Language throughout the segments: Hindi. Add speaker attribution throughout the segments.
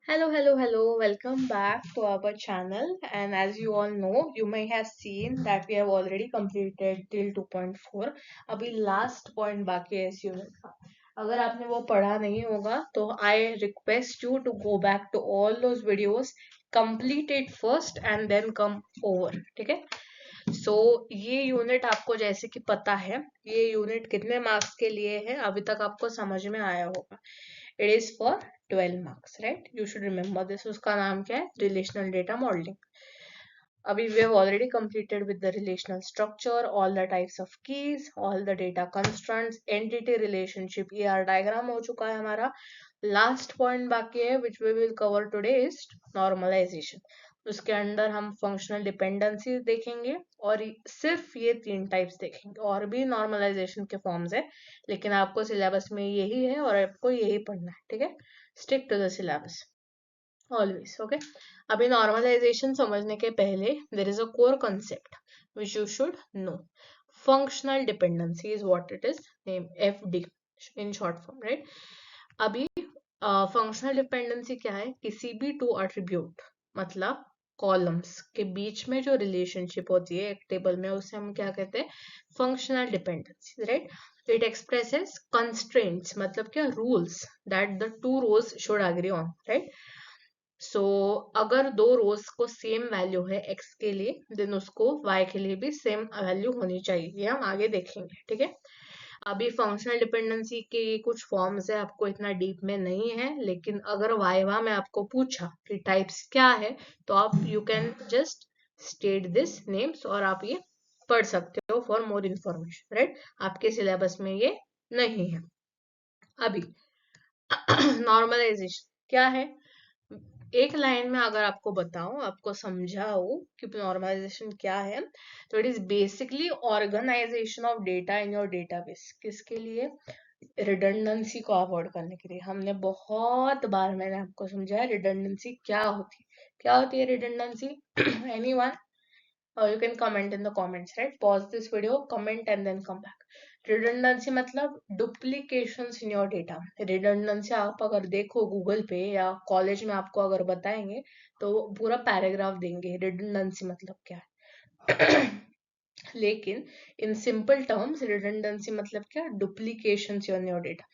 Speaker 1: Hello. Welcome back to our channel. And as you all know, you may have seen that we have already completed till 2.4. अभी last point बाकी है इस unit का. अगर आपने वो पढ़ा नहीं होगा तो I request you to go back to all those videos, complete it first and then come over. ठीक है? So ये यूनिट आपको जैसे कि पता है, ये यूनिट कितने मार्क्स के लिए है अभी तक आपको समझ में आया होगा. It is for 12 marks, right? You should remember this. उसका नाम क्या है? Relational data modelling. अभी we have already completed with the relational structure, all the types of keys, all the data constraints, entity relationship, ER diagram हो चुका है हमारा. लास्ट पॉइंट बाकी है which we will cover today is normalization. उसके अंदर हम फंक्शनल डिपेंडेंसी देखेंगे और सिर्फ ये 3 टाइप्स देखेंगे. और भी नॉर्मलाइजेशन के फॉर्म्स है, लेकिन आपको सिलेबस में यही है और आपको यही पढ़ना है. ठीक है? Stick to the syllabus always. Okay, अभी नॉर्मलाइजेशन समझने के पहले there is a core concept which you should know. Functional dependency is what it is, name FD in short form, right? अभी फंक्शनल डिपेंडेंसी क्या है? किसी भी टू एट्रीब्यूट मतलब कॉलम्स के बीच में जो रिलेशनशिप होती है एक टेबल में, उसे हम क्या कहते हैं? Functional dependency, right? It expresses constraints मतलब क्या? Rules that the two rows should agree on, right? So अगर दो रोज को सेम वैल्यू है x के लिए, देन उसको y के लिए भी सेम वैल्यू होनी चाहिए. ये हम आगे देखेंगे. ठीक है? अभी फंक्शनल डिपेंडेंसी के कुछ फॉर्म्स है, आपको इतना डीप में नहीं है, लेकिन अगर वाइवा में आपको पूछा कि टाइप्स क्या है, तो आप you can just state this names और आप ये पढ़ सकते हो फॉर मोर इंफॉर्मेशन, राइट? आपके सिलेबस में ये नहीं है. अभी नॉर्मलाइजेशन क्या है? एक लाइन में अगर आपको बताऊं, आपको समझाऊं कि नॉर्मलाइजेशन क्या है, तो it is basically organisation of data in your database. किसके लिए? रिडंडेंसी को अवॉइड करने के लिए. हमने बहुत बार मैंने आपको समझाया रिडंडेंसी क्या होती है. क्या होती है redundancy? Anyone? You can comment in the comments, right? Pause this video, comment and then come back. Redundancy मतलब duplications in your data. Redundancy आप अगर देखो गूगल पे या कॉलेज में आपको अगर बताएंगे तो पूरा पैराग्राफ देंगे redundancy मतलब क्या है. लेकिन इन सिंपल टर्म्स रिडंडेंसी मतलब क्या? Duplications in your data.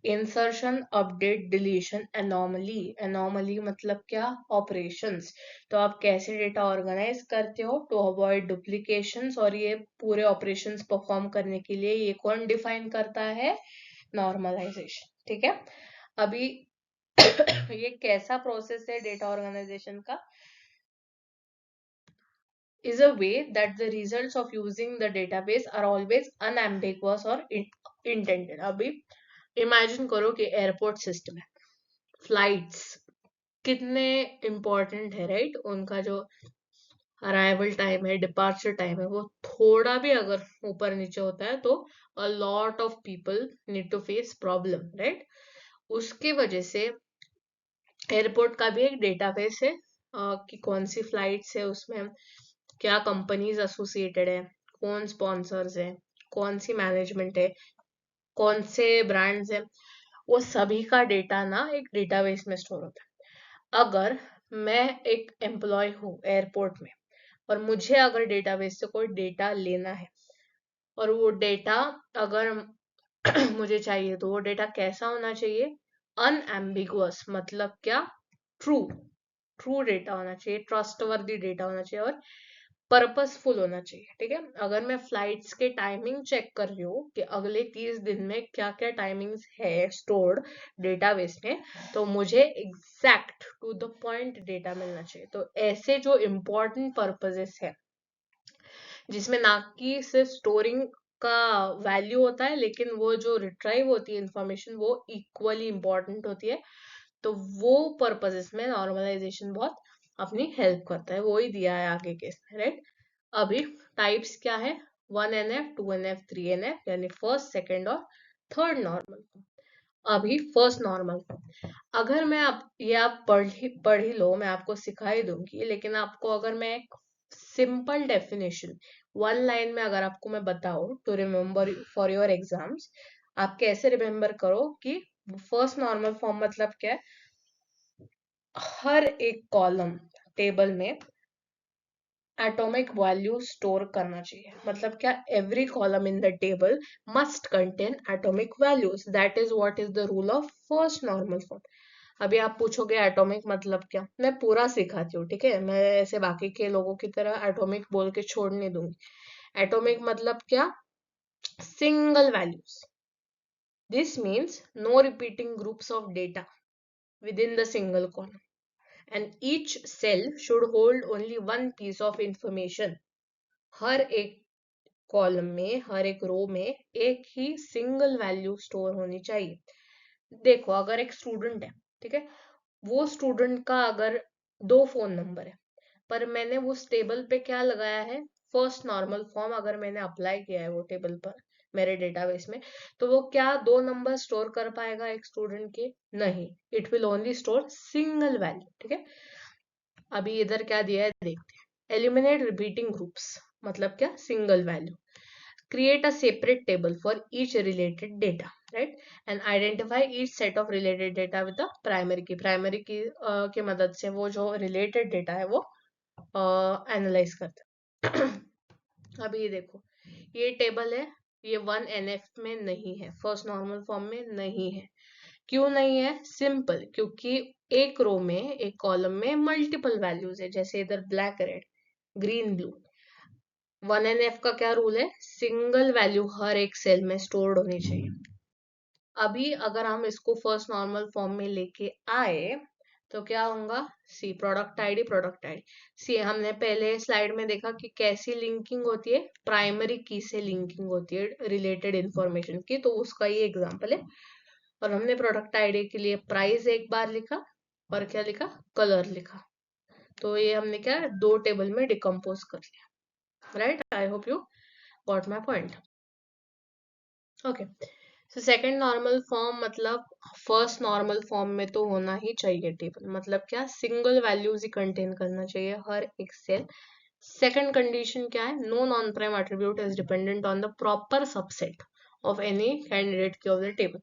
Speaker 1: Insertion, update, deletion, anomaly. Anomaly मतलब क्या? ऑपरेशंस. तो आप कैसे डेटा ऑर्गेनाइज करते हो टू अवॉइड डुप्लीकेशंस, और ये पूरे ऑपरेशंस परफॉर्म करने के लिए ये कौन डिफाइन करता है? नॉर्मलाइजेशन. ठीक है? अभी ये कैसा प्रोसेस है डेटा ऑर्गेनाइजेशन का? is a way that the results of using the database are always unambiguous or intended. अभी इमेजिन करो कि एयरपोर्ट सिस्टम है, फ्लाइट्स कितने इम्पोर्टेंट है, राइट? उनका जो अराइवल टाइम है, डिपार्चर टाइम है, वो थोड़ा भी अगर ऊपर नीचे होता है तो a lot of people need to face problem, right? उसके वजह से एयरपोर्ट का भी एक डेटाबेस है कि कौन सी फ्लाइट्स है, उसमें क्या कंपनीज एसोसिएटेड है, कौन स्पॉन्सर्स है, कौन सी मैनेजमेंट है, कौन से ब्रांड्स है, वो सभी का डेटा ना एक डेटाबेस में स्टोर होता है. अगर मैं एक एम्प्लॉय हूँ एयरपोर्ट में और मुझे अगर डेटाबेस से कोई डेटा लेना है और वो डेटा अगर मुझे चाहिए, तो वो डेटा कैसा होना चाहिए? अनएम्बिगुअस मतलब क्या? ट्रू. ट्रू डेटा होना चाहिए, ट्रस्टवर्दी डेटा होना चाहिए और पर्पसफुल होना चाहिए. ठीक है? अगर मैं फ्लाइट्स के टाइमिंग चेक कर रही हूँ कि अगले 30 दिन में क्या क्या टाइमिंग्स है स्टोर्ड डेटाबेस में, तो मुझे exact to the point data मिलना चाहिए. तो ऐसे जो इम्पोर्टेंट पर्पसेस है जिसमें ना कि सिर्फ स्टोरिंग का वैल्यू होता है, लेकिन वो जो रिट्राइव होती है इंफॉर्मेशन वो इक्वली इम्पोर्टेंट होती है, तो वो पर्पसेस में नॉर्मलाइजेशन बहुत अपनी हेल्प करता है. वो ही दिया है आगे के इसमें, राइट? अभी टाइप्स क्या है? 1NF, 2NF, 3NF, यानी फर्स्ट, सेकेंड और थर्ड नॉर्मल. अभी फर्स्ट नॉर्मल, अगर मैं आप पढ़ ही लो, मैं आपको सिखा ही दूंगी, लेकिन आपको अगर मैं एक सिंपल डेफिनेशन वन लाइन में अगर आपको मैं बताऊं to remember for your exams, आप कैसे रिमेम्बर करो कि फर्स्ट नॉर्मल फॉर्म मतलब क्या है? हर एक कॉलम टेबल में एटॉमिक वैल्यू स्टोर करना चाहिए। मतलब क्या, every column in the table must contain atomic values, that is what is the rule of first normal form. अभी आप पूछोगे एटॉमिक मतलब क्या, मैं पूरा सिखाती हूँ, ठीक है, मैं ऐसे बाकी के लोगों की तरह एटॉमिक बोल के छोड़ नहीं दूंगी। एटॉमिक मतलब क्या, single values. This means no repeating groups of data within the single column, and each cell should hold only one piece of information। हर एक कॉलम में, हर एक रो में एक ही सिंगल वैल्यू स्टोर होनी चाहिए। देखो, अगर एक स्टूडेंट है, ठीक है, वो स्टूडेंट का अगर दो फोन नंबर है, पर मैंने उस टेबल पे क्या लगाया है, फर्स्ट नॉर्मल फॉर्म अगर मैंने अप्लाई किया है वो टेबल पर मेरे डेटाबेस में, तो वो क्या दो नंबर स्टोर कर पाएगा एक स्टूडेंट के? नहीं, it will only store single value, ठीक है। अभी इधर क्या दिया है देखते हैं। एलिमिनेट रिपीटिंग ग्रुप्स मतलब क्या, single value. Create a separate table for each related data, right? And identify each set of related data with the primary key। primary key की मदद से वो जो related data है वो एनालाइज करते हैं। अभी ये देखो, ये टेबल है, ये 1NF में नहीं है, फर्स्ट नॉर्मल फॉर्म में नहीं है। क्यों नहीं है? सिंपल, क्योंकि एक रो में, एक कॉलम में मल्टीपल वैल्यूज है, जैसे इधर black red green blue. 1NF का क्या रूल है, सिंगल वैल्यू हर एक सेल में स्टोर्ड होनी चाहिए। अभी अगर हम इसको फर्स्ट नॉर्मल फॉर्म में लेके आए तो क्या होगा, सी प्रोडक्ट आईडी, प्रोडक्ट आईडी। सी हमने पहले स्लाइड में देखा कि कैसी लिंकिंग होती है, प्राइमरी की से लिंकिंग होती है रिलेटेड इंफॉर्मेशन की, तो उसका ये एग्जांपल है। और हमने प्रोडक्ट आईडी के लिए प्राइस एक बार लिखा और क्या लिखा, कलर लिखा। तो ये हमने क्या, दो टेबल में डिकम्पोज कर लिया, right? I hope you got my point. Okay, so second normal form मतलब फर्स्ट नॉर्मल फॉर्म में तो होना ही चाहिए टेबल। मतलब क्या, सिंगल वैल्यूज ही कंटेन करना चाहिए हर एक सेल। सेकंड कंडीशन क्या है, no non prime attribute is dependent on the proper subset of any candidate key of the table.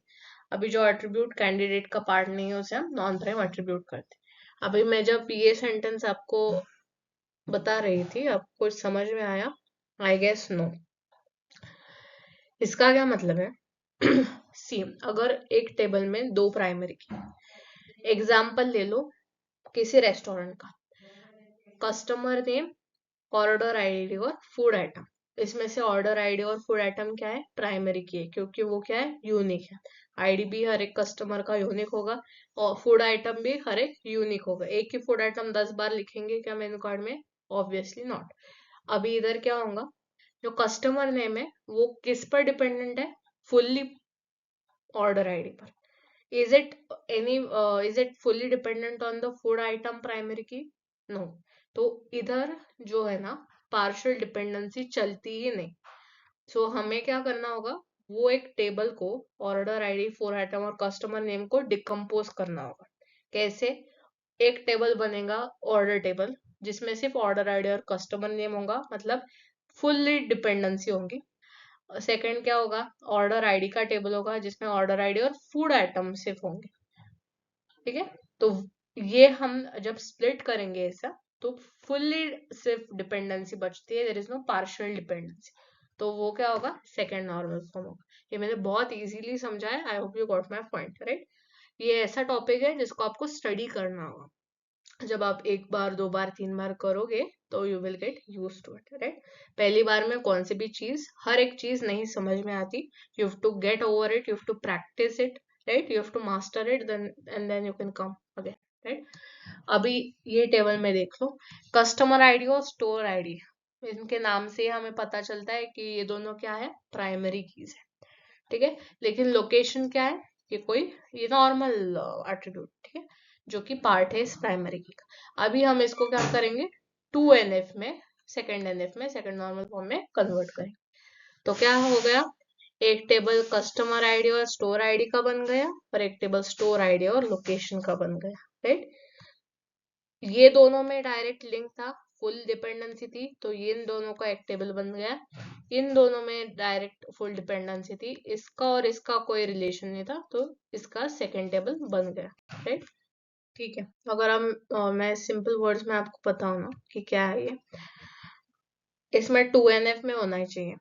Speaker 1: अभी जो एट्रीब्यूट कैंडिडेट का पार्ट नहीं है उसे हम नॉन प्राइम एट्रीब्यूट करते हैं। अभी मैं जब ये सेंटेंस आपको बता रही थी, आपको कुछ समझ में आया? I guess no. इसका क्या मतलब है? सी, अगर एक टेबल में दो प्राइमरी की, एग्जाम्पल ले लो किसी रेस्टोरेंट का, कस्टमर नेम, ऑर्डर आईडी और फूड आइटम। इसमें से ऑर्डर आईडी और फूड आइटम क्या है, प्राइमरी की है, क्योंकि वो क्या है, यूनिक है। आईडी भी हर एक कस्टमर का यूनिक होगा और फूड आइटम भी हर एक यूनिक होगा। एक ही फूड आइटम 10 बार लिखेंगे क्या मेनू कार्ड में? Obviously not. अभी इधर क्या होगा, जो कस्टमर नेम है वो किस पर डिपेंडेंट है, फुल्ली ऑर्डर आईडी पर। is it any is it fully dependent on the food item primary key? No। तो इधर जो है ना, पार्शियल डिपेंडेंसी चलती ही नहीं। सो हमें क्या करना होगा, वो एक टेबल को, ऑर्डर आईडी, फूड आइटम और कस्टमर नेम को डिकम्पोज करना होगा। कैसे? एक टेबल बनेगा, ऑर्डर टेबल, जिसमें सिर्फ ऑर्डर आईडी और कस्टमर नेम होगा, मतलब फुल्ली डिपेंडेंसी होंगी। सेकंड क्या होगा, ऑर्डर आईडी का टेबल होगा जिसमें ऑर्डर आईडी और फूड आइटम सिर्फ होंगे, ठीक है। तो ये हम जब स्प्लिट करेंगे ऐसा, तो फुल्ली सिर्फ डिपेंडेंसी बचती है, there is no partial dependency. तो वो क्या होगा, सेकंड नॉर्मल फॉर्म होगा। ये मैंने बहुत इजीली समझाया, I hope you got my point, right? ये ऐसा टॉपिक है जिसको आपको स्टडी करना होगा। जब आप एक बार, दो बार, तीन बार करोगे तो you will get used to it, right? पहली बार में कौन सी भी चीज, हर एक चीज नहीं समझ में आती। You have to get over it, you have to practise it, right? You have to master it, then and then you can come again, right? अभी ये टेबल में देख लो, कस्टमर आईडी और स्टोर आईडी, इनके नाम से हमें पता चलता है कि ये दोनों क्या है, प्राइमरी कीज है, ठीक है। लेकिन लोकेशन क्या है, ये कोई, ये नॉर्मल एट्रीब्यूट, ठीक है, जो कि पार्ट है इस प्राइमरी की का। अभी हम इसको क्या करेंगे, 2NF में, सेकेंड NF में, सेकेंड नॉर्मल फॉर्म में कन्वर्ट करेंगे। तो क्या हो गया, एक टेबल कस्टमर आईडी और स्टोर आईडी का बन गया और एक टेबल स्टोर आईडी और लोकेशन का बन गया, राइट? ये दोनों में डायरेक्ट लिंक था, फुल डिपेंडेंसी थी, तो ये इन दोनों का एक टेबल बन गया। इन दोनों में डायरेक्ट फुल डिपेंडेंसी थी, इसका और इसका कोई रिलेशन नहीं था, तो इसका सेकेंड टेबल बन गया, राइट? ठीक है, अगर हम मैं सिंपल वर्ड्स में आपको बताऊं ना कि क्या है ये, इसमें 2NF में होना ही चाहिए,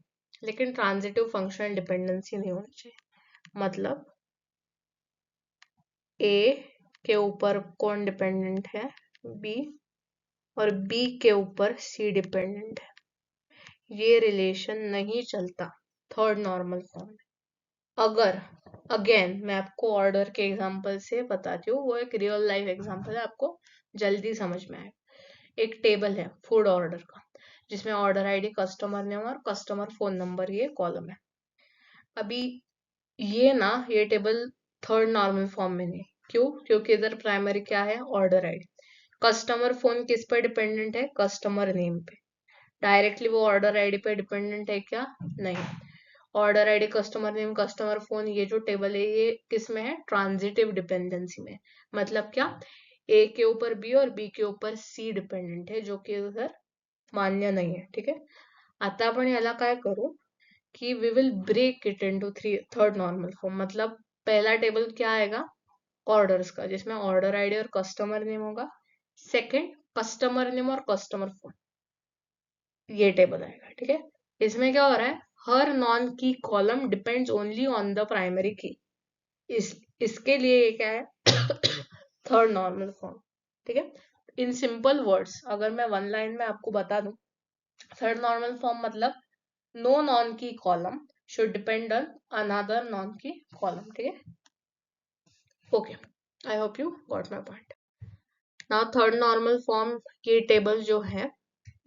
Speaker 1: लेकिन ट्रांजिटिव फंक्शनल डिपेंडेंसी नहीं होनी चाहिए। मतलब ए के ऊपर कौन डिपेंडेंट है, बी, और बी के ऊपर सी डिपेंडेंट है, ये रिलेशन नहीं चलता थर्ड नॉर्मल फॉर्म में। अगर अगेन मैं आपको ऑर्डर के एग्जांपल से बताती हूँ, वो एक रियल लाइफ एग्जांपल है, आपको जल्दी समझ में आए। एक टेबल है फूड ऑर्डर का, जिसमें ऑर्डर आईडी, कस्टमर नेम और कस्टमर फोन नंबर, ये कॉलम है। अभी ये टेबल थर्ड नॉर्मल फॉर्म में नहीं। क्यों? क्योंकि इधर प्राइमरी क्या है, ऑर्डर आईडी। कस्टमर फोन किस पर डिपेंडेंट है, कस्टमर नेम पे। डायरेक्टली वो ऑर्डर आईडी पे डिपेंडेंट है क्या, नहीं। Order ID, customer name, customer phone, ये जो टेबल है ये किस में है, ट्रांजिटिव डिपेंडेंसी में। मतलब क्या, ए के ऊपर बी और बी के ऊपर सी डिपेंडेंट है, जो कि उधर मान्य नहीं है। ठीक है, आता आपण याला काय करू कि we will break it into third normal form. मतलब पहला टेबल क्या आएगा, ऑर्डर्स का, जिसमें ऑर्डर आईडी और कस्टमर नेम होगा। सेकंड, कस्टमर नेम और कस्टमर फोन, ये टेबल आएगा। ठीक है, इसमें क्या हो रहा है, हर non key column depends only on the primary key. इसके लिए ये क्या है, थर्ड नॉर्मल फॉर्म। ठीक है, इन सिंपल वर्ड्स अगर मैं वन लाइन में आपको बता दूं, थर्ड नॉर्मल फॉर्म मतलब no non key column should depend on another non key column. ठीक है, okay, I hope you got my point. Now third normal form, ये टेबल जो है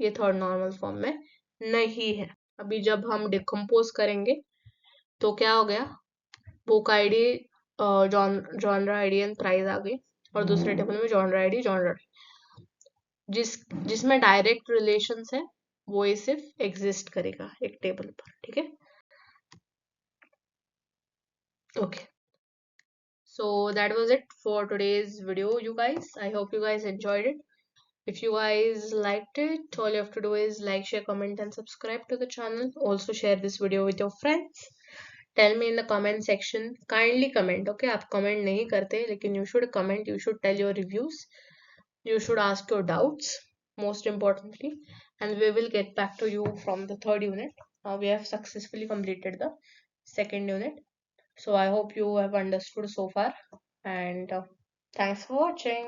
Speaker 1: ये थर्ड नॉर्मल फॉर्म में नहीं है। अभी जब हम डिकम्पोज करेंगे तो क्या हो गया, book ID, genre ID and price आ गई, और दूसरे टेबल में जॉनरा आईडी, जॉनरा, जिसमें डायरेक्ट रिलेशन है, वो ही सिर्फ एग्जिस्ट करेगा एक टेबल पर। ठीक है, okay, so that was it for today's video, you guys. I hope you guys enjoyed it. If you guys liked it, all you have to do is like, share, comment and subscribe to the channel. Also share this video with your friends. Tell me in the comment section, kindly comment, okay? आप comment नहीं करते, लेकिन you should comment, you should tell your reviews, you should ask your doubts, most importantly, and we will get back to you from the third unit. We have successfully completed the second unit. So I hope you have understood so far, and thanks for watching.